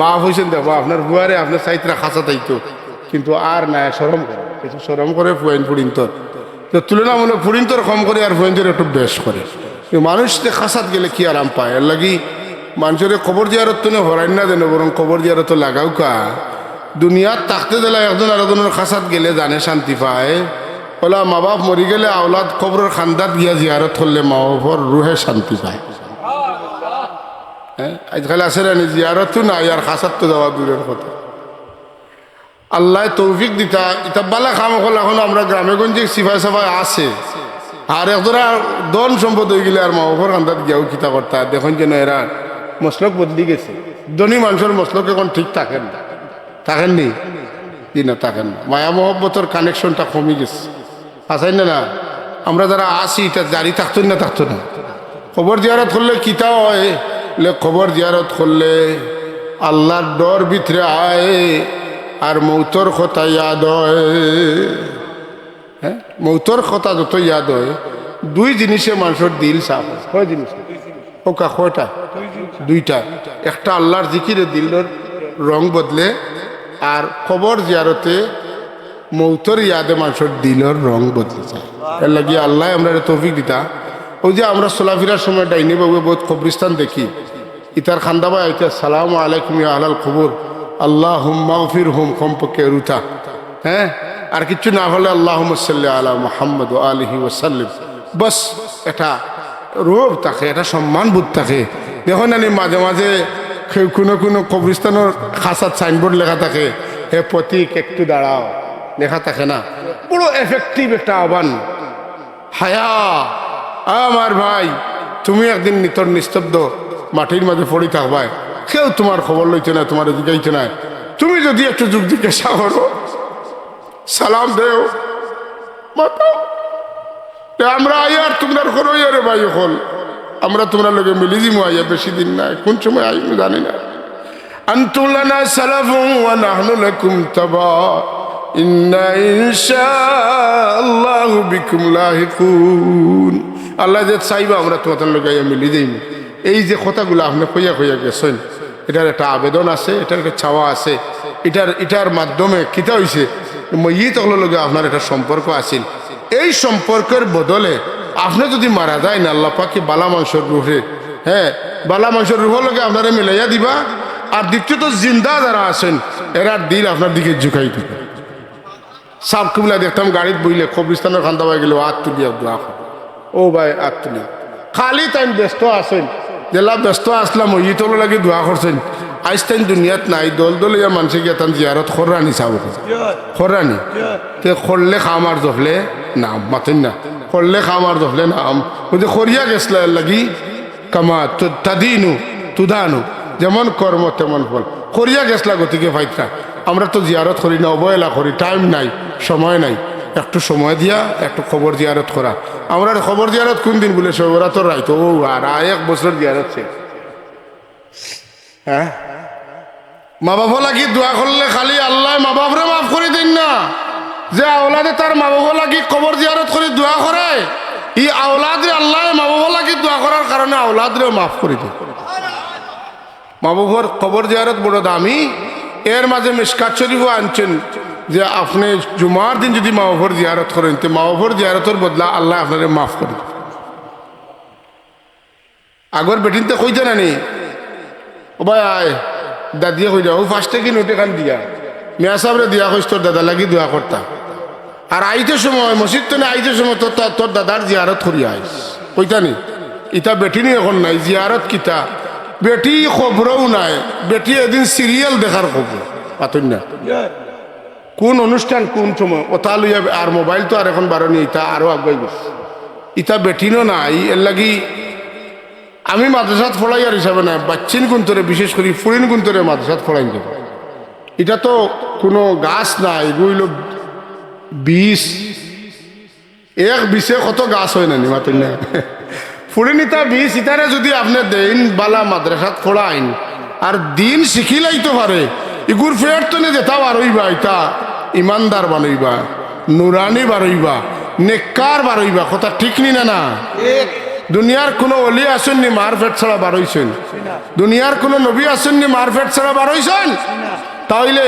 বাপ হয়েছেন দেখো, আপনার বুয়ারে আপনার সাইতরা খাসা তাইতো, কিন্তু আর নাই শরম করে, কিছু শরম করে ফুয়াইন ফুড়িন্তর। তো তুলনামূলক ফুড়িন্তর কম করে আর ফুয়াইন্তর একটু বেশ করে। মানুষ খাসাত গেলে কি আরাম পায়। এর লাগি মানুষের কবর জিয়ারত তো হরাই না দেন, বরং কবর জিয়ারত লাগাও কা। দুনিয়ার তাকতে দিলে একজন আরেকজনের খাসাত গেলে জানে শান্তি পায়। বলা মা বাপ মরি গেলে আওলাদ কবরের খান্দাত গিয়া জিয়ারত করলে মা বাপর রুহে শান্তি পায়। হ্যাঁ, আজকাল আসে রানি জিয়ারতও নাই আর খাসাত তো যাওয়া দূরের কথা। আল্লাহ তৌফিক দিতা। এটা বালা খাম হল। এখন আমরা গ্রামে গঞ্জে সিফাই সাফাই আছে, আর একজোড়া দন সম্পদ হয়ে গেলে আর মা বাপর খান্দাত গিয়াও কিতা করতা। দেখুন যেন এরা মসলক বদলি গেছে। ধনী মানুষের মসলক এখন ঠিক থাকেন না, থাকেননি কি না? থাকেন না। মায়া মহব্বতের কানেকশনটা কমে গেছে। আছেন না? আমরা যারা আসি এটা জারি থাকতো না, থাকতো না। কবর জিয়ারত করলে কিতা হয়? কবর জিয়ারত করলে আল্লাহর ডর ভিতরে আয় আর মৌতর কথা ইয়াদ হয়। হ্যাঁ, মৌতর কথা যত ইয়াদ হয়, দুই জিনিসে মানুষের দিল সাফ হয়। কয় জিনিস? ওকা কয়টা? দুইটা। একটা আল্লাহর জিকিরে দিলের রং বদলে, আর কবর জিয়ারতে মৌতর ইয়াদে মানুষের দিলের রং বদলে যায়। এর লাগি আল্লাহ আমরা তৌফিক দিতা। ওই যে আমরা চলাফেরার সময় ডাইনি বাবু বহুত কবরিস্তান দেখি, ইতার খান্দাবাই আইতে সালাম আলাইকুম ইয়া আহলাল কবর আল্লাহুম্মা গফির হুম, কমপক্ষে রুতা। হ্যাঁ, আর কিছু না হলে আল্লাহুম্মা সাল্লি আলা মুহাম্মদ ওয়া আলিহি ওয়া সাল্লিম। বাস এটা রূপ থাকে, এটা সম্মানবোধ থাকে। দেখো না মাঝে মাঝে কোনো কোনো কবরিস্তানের খাসাত সাইনবোর্ড লেখা থাকে, হে প্রতীক একটু দাঁড়াও, লেখা থাকে না? পুরো এফেক্টিভ একটা আহ্বান। হায়া আমার ভাই, তুমি একদিন নিতর নিস্তব্ধ মাটির মাঝে পড়ি থাকবাই, কেউ তোমার খবর লইছে না, তোমার জিজ্ঞাইছে না। তুমি যদি একটু যুগ জিজ্ঞাসা করো, সালাম দেও, মাতাও, আমরা আইয়ার তোমরা করো রে ভাই, হল আমরা তোমরা লোকে মিলি জিমু আইয়া, বেশি দিন নাই, কোন সময় আই জানি না। আনতুম লানা সালাফুন ওয়া নাহনু লাকুম তাবা ইন্না ইনশাআল্লাহু বিকুম লাহিকুন। আল্লাহ যে চাইবা আমরা তোমাদের লোকে আইয়া মিলি যাইম। এই যে কথাগুলো আপনি কইয়া কইয়া গেছেন, এটার একটা আবেদন আছে, এটার একটা চাওয়া আছে। এটার মাধ্যমে কিতা হইছে, ই তখন লগে আপনার একটা সম্পর্ক আছিল। এই সম্পর্কের বদলে আপনি যদি মারা যায় না, আল্লাহ পাক কি বালা মাংসের রুহে, হ্যাঁ বালা মাংসের রুহের লগে আপনারা মিলাইয়া দিবা। আর দ্বিতীয়ত জিন্দা যারা আছেন, এরার দিল আপনার দিকে ঝুঁকাই দিবে। সাপ কুবলা দেখতাম গাড়িত বইলে কবরিস্তানের খান্দা পাই গেল, হাত তুলিয়া দোয়া করে, ও ভাই হাত তুলিয়া। খালি টাইম ব্যস্ত আছেন, জেলা ব্যস্ত আসলাম, ই তোলো লাগি দোয়া করছেন। আজ টাইম দুনিয়াত নাই, দল দল ইয়া মানুষে গিয়ে তান জিয়ারত খরানি চাব, খরানি তে খরলে খাম আর জফলে নাম মাতেন না, খরলে খাম আর জফলে নাম। ওই যে খরিয়া গেছলা লাগি কামা তাদিনু তুদানু, যেমন কর্ম তেমন ফল। খরিয়া গেছলা গতিকে ফাইতরা। আমরা তো জিয়ারত করি না, অবহেলা করি, টাইম নাই, সময় নাই। একটু সময় দিয়া একটু খবর জিয়ারত করা। আমরা খবর জিয়ারত কোন দিন বলে সবরাতর রাইতো, ও আর 1 বছর জিয়ারত ছে। হ্যাঁ, মা বাবা লাগি দোয়া করলে খালি আল্লাহ মা বাপরে মাফ করে দিন না। যে আওলাদে তার মা বাবা লাগি কবর জিয়ারত করে দোয়া করে, ই আওলাদে আল্লাহ মা বাবা লাগি দোয়া করার কারণে আওলাদরেও মাফ করে দিন। মা বাবার কবর জিয়ারত বড় দামি। এর মাঝে মিশকাত শরীফও আনছেন যে আপনি জুমার দিন যদি মা বাবার জিয়ারত করেন, তো মা বাবার জিয়ারতের বদলা আল্লাহ আপনারে মাফ করে। আগর বেটিনতে কইতে নানি, ও ভাই আয় দাদিয়ে কই যাও, ফার্স্টে কি নোটে খান দিয়া মেয়া সাহেবরে দিয়া কইস তোর দাদা লাগি দোয়া করতা। আর আইতে সময় মসজিদ তো না, আইতে সময় তোর দাদার জিয়ারত করি আইস কইতানি। ইটা বেটিনি এখন নাই, জিয়ারত কিতা বেটি খবরও নাই। বেটি এদিন সিরিয়াল দেখার খবর পাতন না, কোন অনুষ্ঠান কোন সময় ওটা লইয়া। আর মোবাইল তো আর এখন বারণি, ইটা আরো আগাই গেছে। ইটা বেটিনও নাই। এর লাগি আমি মাদ্রাসাত পড়াইয়ার হিসাবে না, বাচ্চিন গুন্তরে বিশেষ করে ফুরিন গুন্তরে মাদ্রাসাত পড়াই যাব। এটা তো কোনো গাছ নাই, রইল 20 কত গাছ হয় না মাতেন না। ফুরিন ইটা 20 ইটারে যদি আপনি দেন বালা মাদ্রাসাত পড়াইন আর দিন শিখিলাইতে পারে, ইগুর ফের তো নে যেটা বারইবা, ইটা ইমানদার বানইবা, নুরানি বারইবা, নেককার বারইবা। কথা ঠিক নি না? না, দুনিয়ার কোনো অলি আসেননি মারফেট ছাড়া বারইছেন? দুনিয়ার কোনো নবী আসেননি মারফেট ছাড়া বারইছেন? তাইলে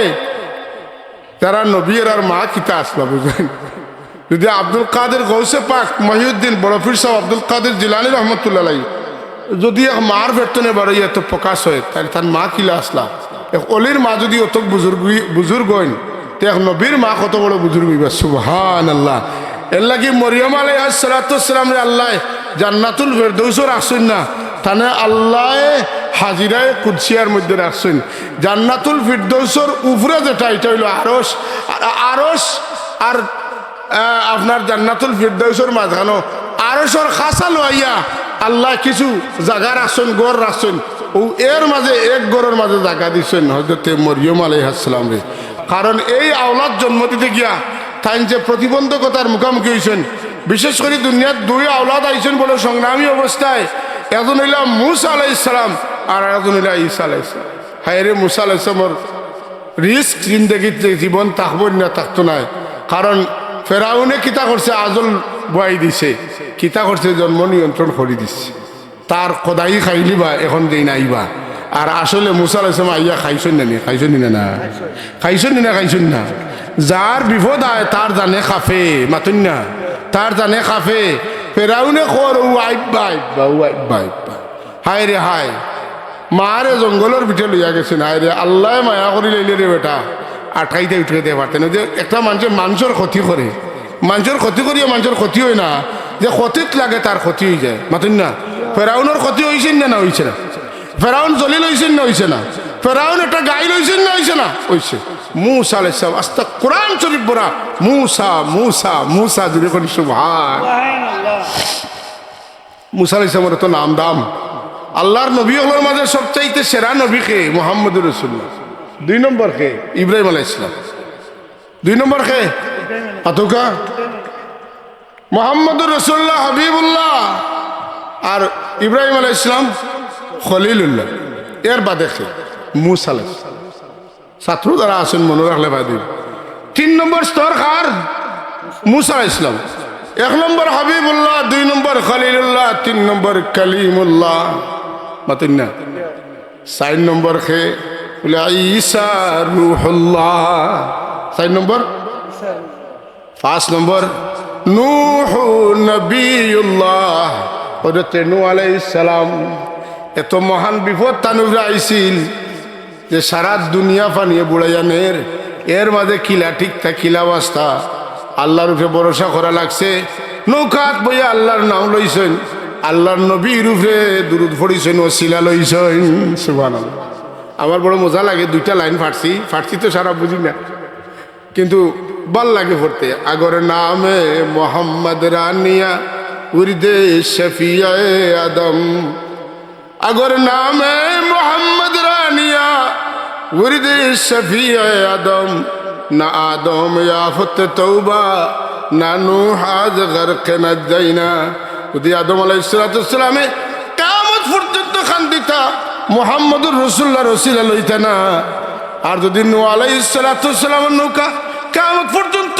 তারা নবীর আর মা কিতা আসলা বুঝেন? যদি আব্দুল কাদের গৌসে পাক মহিউদ্দিন বড়ফির সাহেব আব্দুল কাদের জিলানী রহমতুল্লাহ আলাইহি যদি এক মার বেতনে বাড়াইয়া তো প্রকাশ হয়, তাহলে তার মা কিলা আসলা? এক অলির মা যদি অত বুজুর্গ হইন, তো এক নবীর মা কত বড় বুজুর্গ হইবা। সুবহানাল্লাহ। এর লাগি মরিয়ম আলাইহিস সালাতু ওয়াস সালাম রে আল্লাহ জান্নাতুল ফেরদৌসে রাখছেন না, তানে আল্লাহ হাজিরায় কুদসিয়ার মধ্যে রাখছেন। জান্নাতুল ফিরদৌসের উপরে যেটা, এটা হইল আরশ। আরশ আর আপনার জান্নাতুল ফিরদৌসের মাঝখানো আরশের খাসা লইয়া আল্লাহ কিছু জায়গা রাখছেন, গড় রাখছেন। ও এর মাঝে এক গড়ের মাঝে জায়গা দিচ্ছেন হযরতে মরিয়ম আলাইহিস সালাম রে। কারণ এই আওলাদ জন্ম দিতে গিয়া তাই যে প্রতিবন্ধকতার মুখোমুখি হয়েছেন। বিশেষ করে দুনিয়ার 2 আওলাদ আইছেন বলে সংগ্রামী অবস্থায় একজন হইল মুসা আলাইহিস সালাম আর একজন হইল ঈসা আলাইহিস সালাম। হায় রে, মুসা আলাইহিস সালামের রিস্ক জিন্দগিতে জীবন থাকবো না থাকতো নাই, কারণ ফেরাউনে কিতা করছে, আজল বয়াই দিছে, কিতা করছে জন্ম নিয়ন্ত্রণ করে দিচ্ছে, তার কদাই খাইলিবা এখন দেই নাইবা। আর আসলে মুসা আলাইহিস সালাম আইয়া খাইছেন না, খাইছেন না, না খাইছেন না, খাইছেন না। যার বিপদ আয় তার জানে খাফে, মাতুন না, তার জানে খাফে। ফেরাউনে খর ও আইবা আইবা ও আইবা আইবা। হায় রে হায়, মারে জঙ্গলের পিঠে লইয়া গেছেন। হায় রে, আল্লাহ মায়া করি লইলে রে বেটা, আটকাইতে উঠে পারতেন। যে একটা মানুষের ক্ষতি করে, মানুষের ক্ষতি করিয়া মানুষের ক্ষতি হয় না, যে ক্ষতিত লাগে তার ক্ষতি হয়ে যায়, মাতুন না। ফেরাউনের ক্ষতি হয়েছেন না, না হয়েছে না? ফেরাউন জলিল হয়েছেন না, হয়েছে না? ফেরাউন একটা গাই লইছেন না, হয়েছে না? হয়েছে। মুসা আলাইহিস সালাম, আস্তা কোরআন শরীফ পড়া, মুসা মুসা মুসা জুড়ে করি সুবহানাল্লাহ। মুসা আলাইহিস সালামের তো নাম দাম। আল্লাহর নবী হলোর মাঝে সবচাইতে সেরা নবী কে? মুহাম্মদুর রাসূলুল্লাহ। 2 নম্বর কে? ইব্রাহিম আলাইহিস সালাম। 2 নম্বর কে? আতুকা মুহাম্মদুর রাসূলুল্লাহ হাবিবুল্লাহ। আর ইব্রাহিম আলাইহিস সালাম খলিলুল্লাহ। এর বাদে কে? মুসা আলাইহিস সালাম। ছাত্র যারা আছেন মনে রাখলে বাদে 3 নম্বর স্তর কার? মুসা আলাইহিস সালাম। 1 নম্বর হাবিবুল্লাহ, 2 নম্বর খলিলুল্লাহ, 3 নম্বর কালিমুল্লাহ, মাতুন না। 4 নম্বর কে? বলে ঈসা রূহুল্লাহ। 4 নম্বর। 5 নম্বর নূহ নবিয়ুল্লাহ, হযরত নূহ আলাইহিস সালাম। এত মহান বিপদ তানুরে আইছিল যে সারা দুনিয়া পানিয়ে বুড়াইয়ানের, এর মাঝে কিলা ঠিক তা কিলা অবস্থা। আল্লাহর উপরে ভরসা করা লাগছে। নৌকাত বইয়া আল্লাহর নাম লইছেন, আল্লাহর নবীর উপরে দুরূদ পড়িছেন, ওসিলা লইছেন। সুবহানাল্লাহ। আমার বড় মজা লাগে, 2টা লাইন ফার্সি তো সারা বুঝি না, কিন্তু ভাল লাগে পড়তে। আগর নামে মোহাম্মদ রানিয়া উর্দে শফিয়ে আদম, আগর নামে মোহাম্মদ রানিয়া উর্দে শফিয়ে আদম, না আদম ইয়াফত তৌবা না নূহ আজ গরক নাজাইনা। যদি আদম আলাইহিস সালামে কিয়ামত পর্যন্ত খান্দিতা মুহাম্মদুর রাসূলুল্লাহ রসিলা লইতা না, আর যদি নূহ আলাইহিস সালামের নৌকা কিয়ামত পর্যন্ত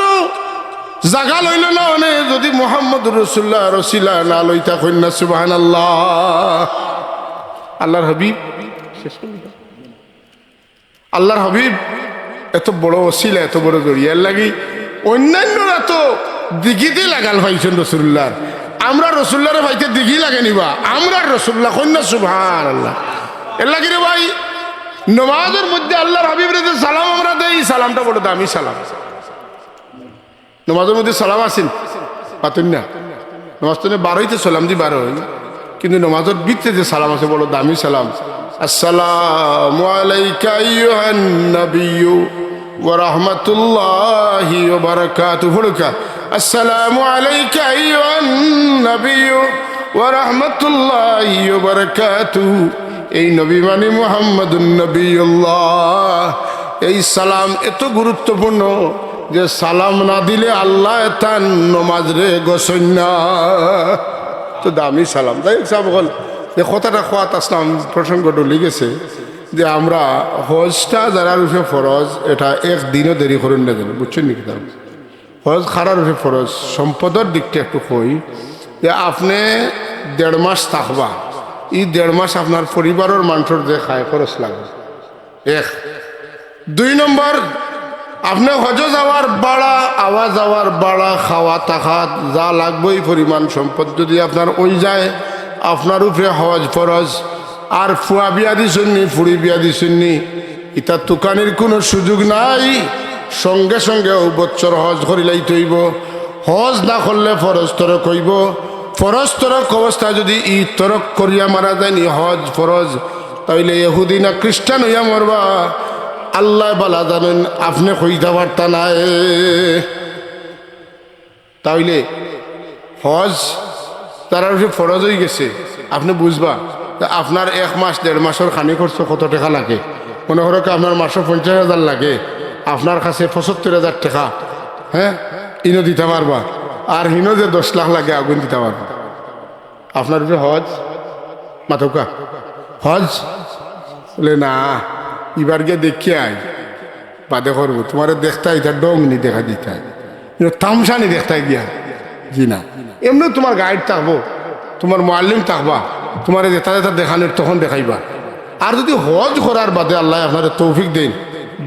জাগা লইল না, মানে যদি মুহাম্মদুর রাসূলুল্লাহ রসিলা না লইতা কইনা সুবহানাল্লাহ। আল্লাহর হাবিব শেষ করলি, আল্লাহর হাবিব এত বড় ওসিলা, এত বড় জড়িয়ার লাগি অন্যান্যরা তো দিঘিতে লাগাল ভাইছেন রাসূলুল্লাহ। আমরা রাসূলুল্লাহরে ভাইতে দিঘি লাগে নিবা, আমরা রাসূলুল্লাহ কইনা সুবহানাল্লাহ। এর লাগি রে ভাই, নামাজের মধ্যে আল্লাহর হাবিবের যে সালাম আমরা দেই, সালামটা বড় দামি সালাম। নামাজের মধ্যে সালাম আছেন পাতুন না, নামাজ তো 12তে সালাম দি 12, কিন্তু নামাজের ভিতরে যে সালাম আছে বড় দামি সালাম। আসসালামু আলাইকা আইয়ুহান নাবিয়্যু ওয়া রাহমাতুল্লাহি ওয়া বারাকাতুহু। আসসালামু আলাইকা আইয়ুহান নাবিয়্যু ওয়া রাহমাতুল্লাহি ওয়া বারাকাতুহু। এই নবী মানে মুহাম্মাদুন নবিয়ুল্লাহ। এই সালাম এত গুরুত্বপূর্ণ যে সালাম না দিলে আল্লাহ তার নমাজ রে গোসন না। তো দামি সালাম। তাই সাহেব বল যে কথাটা খোয়াত আসলাম, প্রসঙ্গ ডলি গেছে যে আমরা হজটা যারা রূপে ফরজ, এটা একদিনও দেরি করুন না, জানি বুঝছেন নাকি? তার হজ খারার রূপে ফরজ। সম্পদের দিকটা একটু কই যে আপনি 1.5 মাস থাকবা, এই 1.5 মাস আপনার পরিবারের মানুষের যে খায় খরচ লাগবে 1। 2 নম্বর, আপনি হজ যাওয়ার বাড়া, আওয়া যাওয়ার বাড়া, খাওয়া থাকা যা লাগবে এই পরিমাণ সম্পদ যদি আপনার ওই যায়, আপনার উপরে হজ ফরজ। আর ফুয়া বিয়া দিছেননি, ফুড়ি বিয়া দিছেননি, এটা তুকানির কোনো সুযোগ নাই। সঙ্গে সঙ্গে বছর হজ করিলাই তৈব। হজ না করলে ফরজ তরক হইব। ফরজ তরক অবস্থায় যদি ই তরক করিয়া মারা যায়নি হজ ফরজ, তাইলে ইহুদি না খ্রিস্টান হইয়া মরবা। আল্লাহ বালা জানেন, আপনি কইতে পারতা না। তাইলে হজ তারা ফরজ হয়ে গেছে, আপনি বুঝবা আপনার 1 মাস 1.5 মাসের খানি খরচ কত টাকা লাগে। মনে করো আপনার মাসে 50,000 লাগে, আপনার কাছে 75,000 টাকা, হ্যাঁ, ইনো দিতে পারবা। আর হিনো যে 10 লাখ লাগে আগুন দিতে পারবা। আপনার উপরে হজ মাথকা হজ বলে না এবার গিয়ে দেখিয়ে আয় বাদে করবো তোমার দেখতাই তার ডং নি দেখা দিতাই তামসা নি দেখতাই গিয়া জি না এমনি তোমার গাইড থাকবো তোমার মোয়াল্লিম থাকবা তোমার যেটা যেটা দেখানোর তখন দেখাইবা আর যদি হজ করার বাদে আল্লাহ আপনার তৌফিক দেন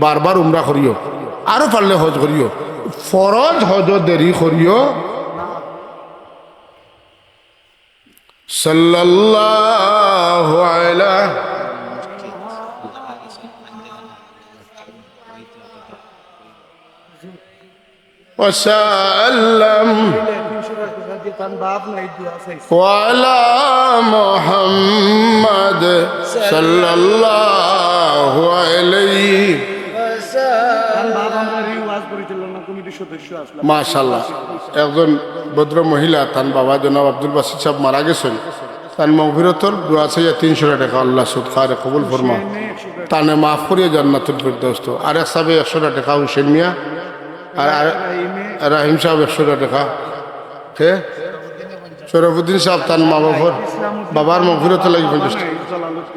বারবার উমরা করিও আরো পারলে হজ করিও ফরজ হজ দেরি করিও সাল্লাল্লাহু আলাইহি وسلم وعلى محمد صلى الله عليه মাশাআল্লাহ একজন ভদ্র মহিলা তার বাবা জনাব আব্দুল বাসির সাহেব মারা গেছেন তার মাগফিরাতর দোয়া চাই 300 টাকা আল্লাহ সুদখারে কবুল ফরমা তানে মাফ করিয়ে জান্নাতুল ফিরদৌস আর এক সাহেব 100 টাকা হুসেন মিয়া আর রাহিম সাহেব 100 টাকা কে শরফুদ্দিন সাহেব তার মা বাবার মাগফিরাত লাগি 50 টাকা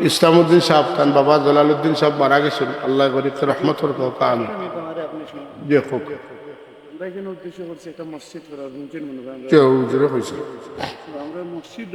ইসলামউদ্দিন সাহেব তার বাবা জালালউদ্দিন সাহেব মারা গেছেন আল্লাহ গরিব রহমতের কথা আমি যে খুব উদ্দেশ্য করছে একটা মসজিদ করার কেউ জোরে হয়েছে আমরা মসজিদ